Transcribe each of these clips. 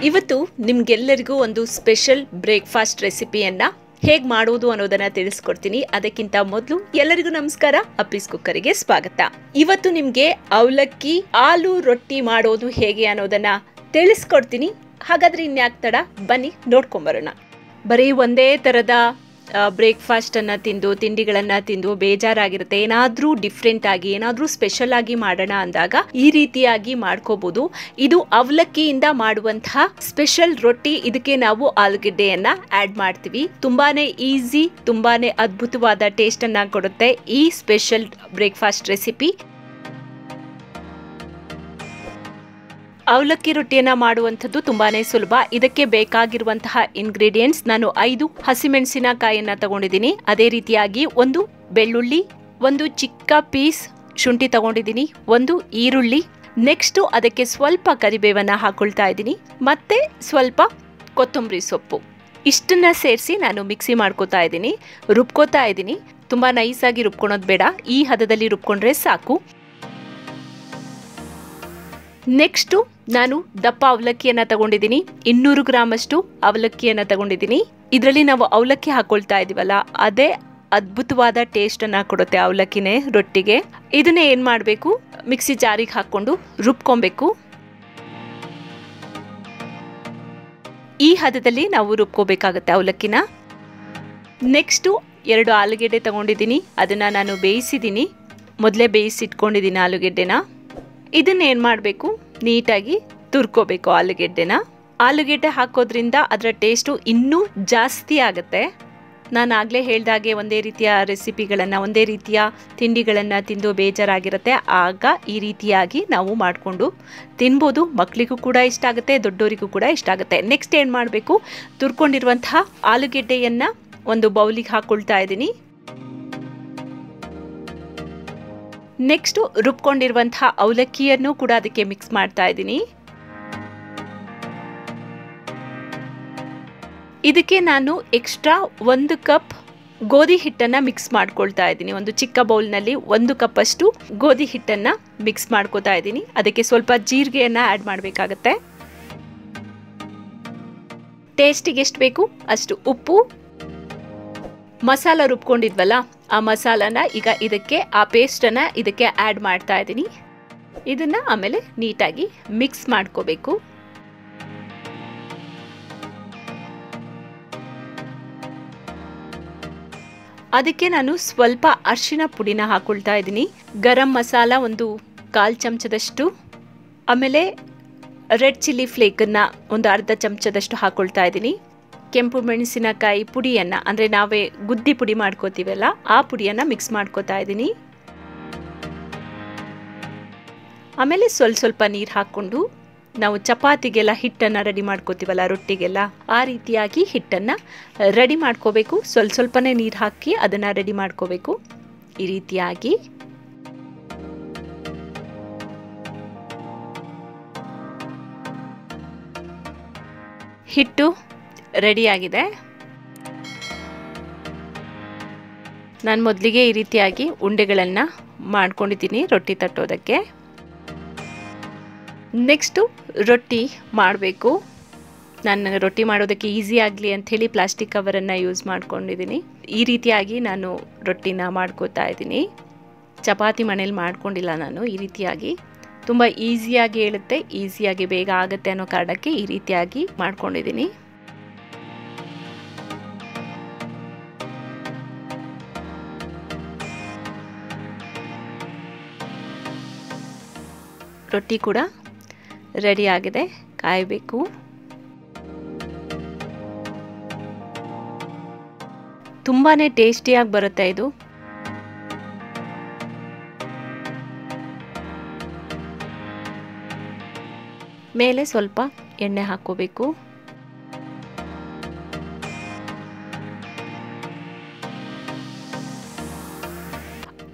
ಇವತ್ತು ನಿಮ್ಗೆಲ್ಲರಿಗೂ ಒಂದು ಸ್ಪೆಷಲ್ ಬ್ರೇಕ್ಫಾಸ್ಟ್ ರೆಸಿಪಿಯನ್ನ ಹೇಗೆ ಮಾಡೋದು ಅನ್ನೋದನ್ನ ತಿಳಿಸ್ಕೊಡ್ತೀನಿ. ಅದಕ್ಕಿಂತ ಮೊದಲು ಎಲ್ಲರಿಗೂ ನಮಸ್ಕಾರ, ಅಪ್ಪಿಸ್ ಕುಕ್ಕರಿಗೆ ಸ್ವಾಗತ. ಇವತ್ತು ನಿಮ್ಗೆ ಅವಲಕ್ಕಿ ಆಲೂ ರೊಟ್ಟಿ ಮಾಡೋದು ಹೇಗೆ ಅನ್ನೋದನ್ನ ತಿಳಿಸ್ಕೊಡ್ತೀನಿ. ಹಾಗಾದ್ರೆ ಇನ್ಯಾಕ್ ತಡ, ಬನ್ನಿ ನೋಡ್ಕೊಂಬರೋಣ. ಬರೀ ಒಂದೇ ತರದ ಬ್ರೇಕ್ಫಾಸ್ಟ್ ಅನ್ನ ತಿಂಡಿಗಳನ್ನ ತಿಂದು ಬೇಜಾರಾಗಿರುತ್ತೆ. ಏನಾದ್ರೂ ಡಿಫ್ರೆಂಟ್ ಆಗಿ ಏನಾದ್ರೂ ಸ್ಪೆಷಲ್ ಆಗಿ ಮಾಡೋಣ ಅಂದಾಗ ಈ ರೀತಿಯಾಗಿ ಮಾಡ್ಕೋಬಹುದು. ಇದು ಅವಲಕ್ಕಿಯಿಂದ ಮಾಡುವಂತಹ ಸ್ಪೆಷಲ್ ರೊಟ್ಟಿ. ಇದಕ್ಕೆ ನಾವು ಆಲೂಗೆಡ್ಡೆಯನ್ನ ಆಡ್ ಮಾಡ್ತೀವಿ. ತುಂಬಾನೇ ಈಸಿ, ತುಂಬಾನೇ ಅದ್ಭುತವಾದ ಟೇಸ್ಟ್ ಅನ್ನ ಕೊಡುತ್ತೆ ಈ ಸ್ಪೆಷಲ್ ಬ್ರೇಕ್ಫಾಸ್ಟ್ ರೆಸಿಪಿ. ಅವಲಕ್ಕಿ ರೊಟ್ಟಿಯನ್ನ ಮಾಡುವಂಥದ್ದು ತುಂಬಾನೇ ಸುಲಭ. ಇದಕ್ಕೆ ಬೇಕಾಗಿರುವಂತಹ ಇಂಗ್ರೀಡಿಯೆಂಟ್ಸ್, ನಾನು 5 ಹಸಿಮೆಣಸಿನಕಾಯಿಯನ್ನ ತಗೊಂಡಿದ್ದೀನಿ. ಅದೇ ರೀತಿಯಾಗಿ 1 ಬೆಳ್ಳುಳ್ಳಿ, 1 ಚಿಕ್ಕ ಪೀಸ್ ಶುಂಠಿ ತಗೊಂಡಿದ್ದೀನಿ, 1 ಈರುಳ್ಳಿ, ನೆಕ್ಸ್ಟ್ ಅದಕ್ಕೆ ಸ್ವಲ್ಪ ಕರಿಬೇವನ್ನ ಹಾಕೊಳ್ತಾ ಇದ್ದೀನಿ, ಮತ್ತೆ ಸ್ವಲ್ಪ ಕೊತ್ತಂಬರಿ ಸೊಪ್ಪು. ಇಷ್ಟನ್ನ ಸೇರಿಸಿ ನಾನು ಮಿಕ್ಸಿ ಮಾಡ್ಕೋತಾ ಇದ್ದೀನಿ, ರುಬ್ಕೋತಾ ಇದ್ದೀನಿ. ತುಂಬಾ ನೈಸಾಗಿ ರುಬ್ಕೊಳೋದು ಬೇಡ, ಈ ಹದದಲ್ಲಿ ರುಬ್ಕೊಂಡ್ರೆ ಸಾಕು. ನೆಕ್ಸ್ಟು ನಾನು ದಪ್ಪ ಅವಲಕ್ಕಿಯನ್ನ ತಗೊಂಡಿದ್ದೀನಿ, 200 ಗ್ರಾಮ್ ಅಷ್ಟು ಅವಲಕ್ಕಿಯನ್ನ ತಗೊಂಡಿದ್ದೀನಿ. ಇದರಲ್ಲಿ ನಾವು ಅವಲಕ್ಕಿ ಹಾಕೊಳ್ತಾ ಇದೀವಲ್ಲ, ಅದೇ ಅದ್ಭುತವಾದ ಟೇಸ್ಟ್ ಅನ್ನ ಕೊಡುತ್ತೆ ಅವಲಕ್ಕಿನೇ ರೊಟ್ಟಿಗೆ. ಇದನ್ನೇ ಏನ್ ಮಾಡಬೇಕು, ಮಿಕ್ಸಿ ಜಾರಿಗೆ ಹಾಕೊಂಡು ರುಬ್ಕೊಬೇಕು. ಈ ಹದದಲ್ಲಿ ನಾವು ರುಬ್ಕೋಬೇಕಾಗತ್ತೆ ಅವಲಕ್ಕಿನ. ನೆಕ್ಸ್ಟು 2 ಆಲೂಗೆಡ್ಡೆ ತಗೊಂಡಿದ್ದೀನಿ, ಅದನ್ನ ನಾನು ಬೇಯಿಸಿದ್ದೀನಿ. ಮೊದಲೇ ಬೇಯಿಸಿಟ್ಕೊಂಡಿದ್ದೀನಿ ಆಲೂಗೆಡ್ಡೆನ. ಇದನ್ನ ಏನ್ ಮಾಡಬೇಕು, ನೀಟಾಗಿ ತುರ್ಕೋಬೇಕು ಆಲೂಗೆಡ್ಡೆನ. ಆಲೂಗೆಡ್ಡೆ ಹಾಕೋದ್ರಿಂದ ಅದರ ಟೇಸ್ಟು ಇನ್ನೂ ಜಾಸ್ತಿ ಆಗುತ್ತೆ. ನಾನು ಆಗಲೇ ಹೇಳ್ದಾಗೆ ಒಂದೇ ರೀತಿಯ ರೆಸಿಪಿಗಳನ್ನು, ಒಂದೇ ರೀತಿಯ ತಿಂಡಿಗಳನ್ನು ತಿಂದು ಬೇಜಾರಾಗಿರುತ್ತೆ. ಆಗ ಈ ರೀತಿಯಾಗಿ ನಾವು ಮಾಡಿಕೊಂಡು ತಿನ್ಬೋದು. ಮಕ್ಕಳಿಗೂ ಕೂಡ ಇಷ್ಟ ಆಗುತ್ತೆ, ದೊಡ್ಡವರಿಗೂ ಕೂಡ ಇಷ್ಟ ಆಗುತ್ತೆ. ನೆಕ್ಸ್ಟ್ ಏನು ಮಾಡಬೇಕು, ತುರ್ಕೊಂಡಿರುವಂತಹ ಆಲೂಗೆಡ್ಡೆಯನ್ನು ಒಂದು ಬೌಲಿಗೆ ಹಾಕೊಳ್ತಾ ಇದ್ದೀನಿ. ನೆಕ್ಸ್ಟ್ ರುಬ್ಕೊಂಡಿರುವಂತಹ ಅವಲಕ್ಕಿಯನ್ನು ಕೂಡ ಅದಕ್ಕೆ ಮಿಕ್ಸ್ ಮಾಡ್ತಾ ಇದ್ದೀನಿ. ಇದಕ್ಕೆ ನಾನು ಎಕ್ಸ್ಟ್ರಾ 1 ಕಪ್ ಗೋಧಿ ಹಿಟ್ಟನ್ನ ಮಿಕ್ಸ್ ಮಾಡ್ಕೊಳ್ತಾ ಇದ್ದೀನಿ. ಒಂದು ಚಿಕ್ಕ ಬೌಲ್ನಲ್ಲಿ 1 ಕಪ್ ಅಷ್ಟು ಗೋಧಿ ಹಿಟ್ಟನ್ನ ಮಿಕ್ಸ್ ಮಾಡ್ಕೋತಾ ಇದ್ದೀನಿ. ಅದಕ್ಕೆ ಸ್ವಲ್ಪ ಜೀರಿಗೆಯನ್ನ ಆಡ್ ಮಾಡಬೇಕಾಗತ್ತೆ. ಟೇಸ್ಟಿಗೆ ಎಷ್ಟು ಬೇಕು ಅಷ್ಟು ಉಪ್ಪು, ಮಸಾಲ ರುಬ್ಕೊಂಡಿದ್ವಲ್ಲ ಆ ಮಸಾಲಾನ ಈಗ ಇದಕ್ಕೆ, ಆ ಪೇಸ್ಟನ್ನು ಇದಕ್ಕೆ ಆ್ಯಡ್ ಮಾಡ್ತಾ ಇದ್ದೀನಿ. ಇದನ್ನು ಆಮೇಲೆ ನೀಟಾಗಿ ಮಿಕ್ಸ್ ಮಾಡ್ಕೋಬೇಕು. ಅದಕ್ಕೆ ನಾನು ಸ್ವಲ್ಪ ಅರಿಶಿನ ಪುಡಿನ ಹಾಕೊಳ್ತಾ ಇದ್ದೀನಿ. ಗರಂ ಮಸಾಲ 1/4 ಚಮಚದಷ್ಟು, ಆಮೇಲೆ ರೆಡ್ ಚಿಲ್ಲಿ ಫ್ಲೇಕನ್ನು 1/2 ಚಮಚದಷ್ಟು ಹಾಕೊಳ್ತಾ ಇದ್ದೀನಿ. ಕೆಂಪು ಮೆಣಸಿನಕಾಯಿ ಪುಡಿಯನ್ನು, ಅಂದರೆ ನಾವೇ ಗುದ್ದಿ ಪುಡಿ ಮಾಡ್ಕೋತೀವಲ್ಲ ಆ ಪುಡಿಯನ್ನು ಮಿಕ್ಸ್ ಮಾಡ್ಕೋತಾ ಇದ್ದೀನಿ. ಆಮೇಲೆ ಸ್ವಲ್ಪ ನೀರು ಹಾಕ್ಕೊಂಡು ನಾವು ಚಪಾತಿಗೆಲ್ಲ ಹಿಟ್ಟನ್ನು ರೆಡಿ ಮಾಡ್ಕೋತೀವಲ್ಲ, ರೊಟ್ಟಿಗೆಲ್ಲ ಆ ರೀತಿಯಾಗಿ ಹಿಟ್ಟನ್ನು ರೆಡಿ ಮಾಡ್ಕೋಬೇಕು. ಸ್ವಲ್ಪನೇ ನೀರು ಹಾಕಿ ಅದನ್ನು ರೆಡಿ ಮಾಡ್ಕೋಬೇಕು. ಈ ರೀತಿಯಾಗಿ ಹಿಟ್ಟು ರೆಡಿಯಾಗಿದೆ. ನಾನು ಮೊದಲಿಗೆ ಈ ರೀತಿಯಾಗಿ ಉಂಡೆಗಳನ್ನು ಮಾಡ್ಕೊಂಡಿದ್ದೀನಿ ರೊಟ್ಟಿ ತಟ್ಟೋದಕ್ಕೆ. ನೆಕ್ಸ್ಟು ರೊಟ್ಟಿ ಮಾಡಬೇಕು. ನಾನು ರೊಟ್ಟಿ ಮಾಡೋದಕ್ಕೆ ಈಸಿ ಆಗಲಿ ಅಂಥೇಳಿ ಪ್ಲಾಸ್ಟಿಕ್ ಕವರನ್ನು ಯೂಸ್ ಮಾಡ್ಕೊಂಡಿದ್ದೀನಿ. ಈ ರೀತಿಯಾಗಿ ನಾನು ರೊಟ್ಟಿನ ಮಾಡ್ಕೋತಾ ಇದ್ದೀನಿ. ಚಪಾತಿ ಮನೇಲಿ ಮಾಡ್ಕೊಂಡಿಲ್ಲ ನಾನು. ಈ ರೀತಿಯಾಗಿ ತುಂಬ ಈಸಿಯಾಗಿ ಹೇಳುತ್ತೆ, ಈಸಿಯಾಗಿ ಬೇಗ ಆಗುತ್ತೆ ಅನ್ನೋ ಕಾರಣಕ್ಕೆ ಈ ರೀತಿಯಾಗಿ ಮಾಡ್ಕೊಂಡಿದ್ದೀನಿ. ರೊಟ್ಟಿ ಕೂಡ ರೆಡಿ ಆಗಿದೆ, ಕಾಯಬೇಕು. ತುಂಬಾನೇ ಟೇಸ್ಟಿಯಾಗಿ ಬರುತ್ತೆ ಇದು. ಮೇಲೆ ಸ್ವಲ್ಪ ಎಣ್ಣೆ ಹಾಕೋಬೇಕು.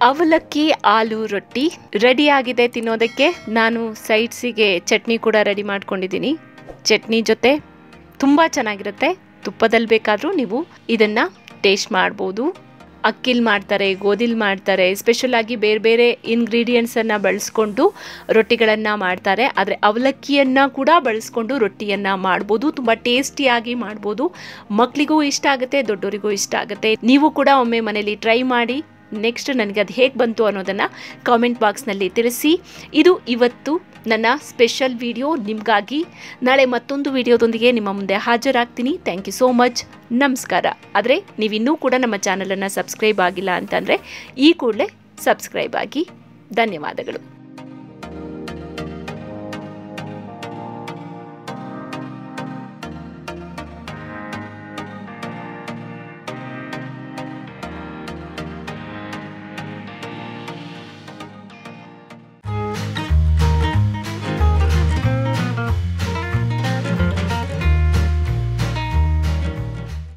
ಅವಲಕ್ಕಿ ಆಲೂ ರೊಟ್ಟಿ ರೆಡಿ ಆಗಿದೆ ತಿನ್ನೋದಕ್ಕೆ. ನಾನು ಸೈಡ್ಸಿಗೆ ಚಟ್ನಿ ಕೂಡ ರೆಡಿ ಮಾಡ್ಕೊಂಡಿದ್ದೀನಿ. ಚಟ್ನಿ ಜೊತೆ ತುಂಬ ಚೆನ್ನಾಗಿರುತ್ತೆ. ತುಪ್ಪದಲ್ಲಿ ಬೇಕಾದರೂ ನೀವು ಇದನ್ನು ಟೇಸ್ಟ್ ಮಾಡ್ಬೋದು. ಅಕ್ಕಿಲ್ ಮಾಡ್ತಾರೆ, ಗೋಧಿಲ್ ಮಾಡ್ತಾರೆ, ಸ್ಪೆಷಲ್ ಆಗಿ ಬೇರೆ ಬೇರೆ ಇಂಗ್ರೀಡಿಯೆಂಟ್ಸನ್ನು ಬಳಸ್ಕೊಂಡು ರೊಟ್ಟಿಗಳನ್ನು ಮಾಡ್ತಾರೆ. ಆದರೆ ಅವಲಕ್ಕಿಯನ್ನು ಕೂಡ ಬಳಸ್ಕೊಂಡು ರೊಟ್ಟಿಯನ್ನು ಮಾಡ್ಬೋದು, ತುಂಬ ಟೇಸ್ಟಿಯಾಗಿ ಮಾಡ್ಬೋದು. ಮಕ್ಕಳಿಗೂ ಇಷ್ಟ ಆಗುತ್ತೆ, ದೊಡ್ಡವರಿಗೂ ಇಷ್ಟ ಆಗುತ್ತೆ. ನೀವು ಕೂಡ ಒಮ್ಮೆ ಮನೇಲಿ ಟ್ರೈ ಮಾಡಿ. ನೆಕ್ಸ್ಟ್ ನನಗೆ ಅದು ಹೇಗೆ ಬಂತು ಅನ್ನೋದನ್ನು ಕಾಮೆಂಟ್ ಬಾಕ್ಸ್ನಲ್ಲಿ ತಿಳಿಸಿ. ಇದು ಇವತ್ತು ನನ್ನ ಸ್ಪೆಷಲ್ ವಿಡಿಯೋ ನಿಮಗಾಗಿ. ನಾಳೆ ಮತ್ತೊಂದು ವಿಡಿಯೋದೊಂದಿಗೆ ನಿಮ್ಮ ಮುಂದೆ ಹಾಜರಾಗ್ತೀನಿ. Thank you so much. ನಮಸ್ಕಾರ. ಆದರೆ ನೀವಿನ್ನೂ ಕೂಡ ನಮ್ಮ ಚಾನಲನ್ನು ಸಬ್ಸ್ಕ್ರೈಬ್ ಆಗಿಲ್ಲ ಅಂತಂದರೆ ಈ ಕೂಡಲೇ ಸಬ್ಸ್ಕ್ರೈಬ್ ಆಗಿ. ಧನ್ಯವಾದಗಳು.